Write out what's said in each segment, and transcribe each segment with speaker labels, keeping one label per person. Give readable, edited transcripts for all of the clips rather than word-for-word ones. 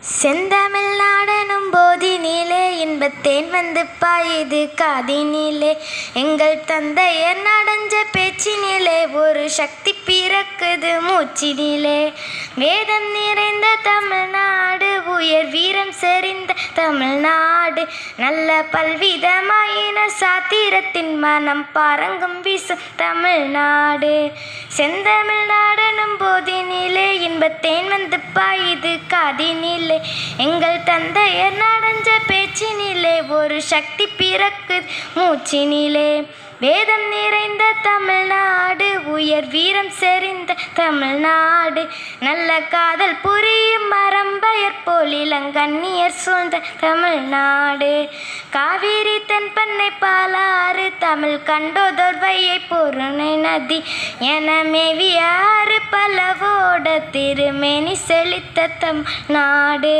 Speaker 1: செந்தமிழ் நாடெனும் போதினிலே இன்பத்தேன் வந்து பாயுது காதினிலே. எங்கள் தந்தையர் நடஞ்ச பேச்சினிலே ஒரு சக்தி பிறக்குது மூச்சினிலே. வேதம் நிறைந்த தமிழ்நாடு, உயர் வீரம் செறிந்த தமிழ்நாடு, நல்ல பல்விதமாயின சாத்திரத்தின் மனம் பாரங்கும் வீசும் தமிழ்நாடு. செந்தமிழ் நாடெனும் போதினிலே இன்பத்தேன் வந்து பாயுது காதினிலே. எங்கள் தந்தையர் நடஞ்ச பேச்சினிலே ஒரு சக்தி பிறக்குது மூச்சினிலே. வேதம் நிறைந்த தமிழ்நாடு, உயர் வீரம் செறிந்த தமிழ்நாடு, நல்ல காதல் புரியும் மரம்பயர் போல் இளங்கண்ணியர் சூழ்ந்த தமிழ்நாடு. காவிரி தென்பண்ணை பாலாறு, தமிழ் கண்டோதோர் வையை பொருணை நதி என மேவிய ஆறு பலவோட திருமேனி செழித்த தமிழ்நாடு.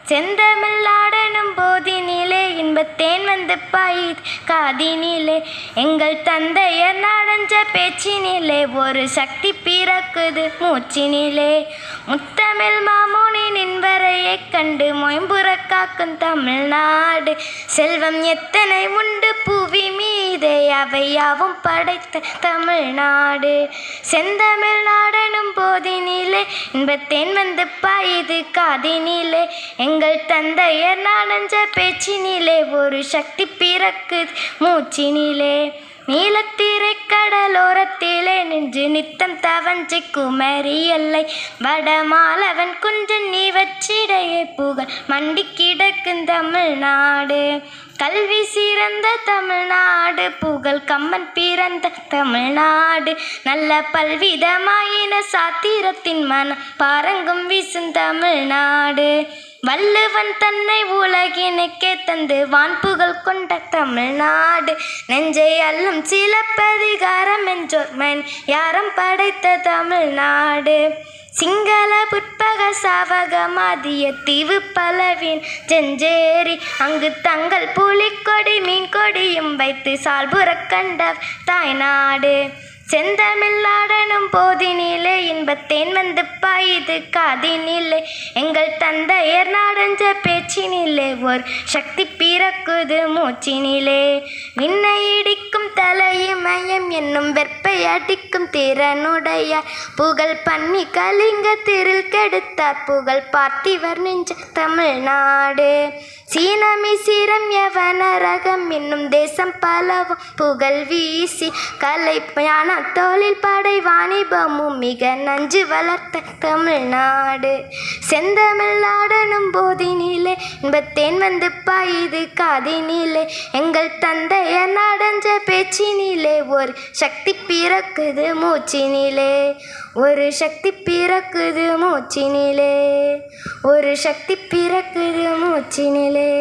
Speaker 1: செந்தமிழ் நாடெனும் போதினிலே இன்பத்தேன் வந்து பாயுது காதினிலே. எங்கள் தந்தையர் நடஞ்ச பேச்சினிலே ஒரு சக்தி பிறக்குது மூச்சினிலே. முத்தமிழ் மாமுனி நின்வரையை கண்டு மொயம்புற காக்கும் தமிழ்நாடு. செல்வம் எத்தனை உண்டு புவி மீதே, அவையாவும் படைத்த தமிழ்நாடு. செந்தமிழ் நாடெனும் போதினிலே இன்பத்தேன் வந்து பாயுது காதினிலே. எங்கள் தந்தையர் நடஞ்ச பேச்சினிலே ஒரு சக்தி பிறக்குது மூச்சினிலே. நீலத்திரை கடலோரத்திலே நின்று நித்தம் தவஞ்சி குமரி எல்லை, வடமாலவன் குன்றன் நீ வச்சிடையே புகழ் மண்டி கிடக்கும் தமிழ்நாடு. கல்வி சிறந்த தமிழ்நாடு, புகழ் கம்மன் பிறந்த தமிழ்நாடு, நல்ல பல்விதமாயின சாத்திரத்தின் மனம் பாரங்கும் வீசும் தமிழ்நாடு. வள்ளுவன் தன்னை உலகினுக்கே தந்து வான்புகழ் கொண்ட தமிழ்நாடு. நெஞ்சை அல்லும் சிலப்பதிகாரம் என்றோர் மண் யாரம் படைத்த தமிழ்நாடு. சிங்கள புட்பக சாவக மாதிய தீவு பலவின் செஞ்சேரி, அங்கு தங்கள் புலிக்கொடி மீன் கொடியும் வைத்து சால்புற கண்ட தாய்நாடு. செந்தமிழ் நாடெனும் போதினிலே இன்பத்தேன் வந்து பாயுது காதினிலே. எங்கள் தந்தையர் நடஞ்ச பேச்சினிலே ஒரு சக்தி பிறக்குது மூச்சினிலே. விண்ணை இடிக்கும் தலையுமயம் என்னும் வெற்பை அடிக்கும் திறனுடைய, புகழ் பண்ணி கலிங்க திரில் கெடுத்தார் புகழ் பார்த்திவர் நெஞ்ச தமிழ்நாடு. சீனமி சீரம் யவன ரகம் என்னும் தேசம் பலவும் புகழ் வீசி, கலை ஞான தொழில் படை வாணிபமும் மிக நஞ்சு வளர்த்த தமிழ்நாடு. செந்தமிழ் நாடெனும் போதினிலே இன்பத்தேன் வந்து பாயுது காதினிலே. எங்கள் தந்தையர் நடஞ்ச பேச்சினிலே ஒரு சக்தி பிறக்குது மூச்சினிலே. ஒரு சக்தி பிறக்குது மூச்சினிலே. ஒரு சக்தி பிறக்குது மூச்சினிலே.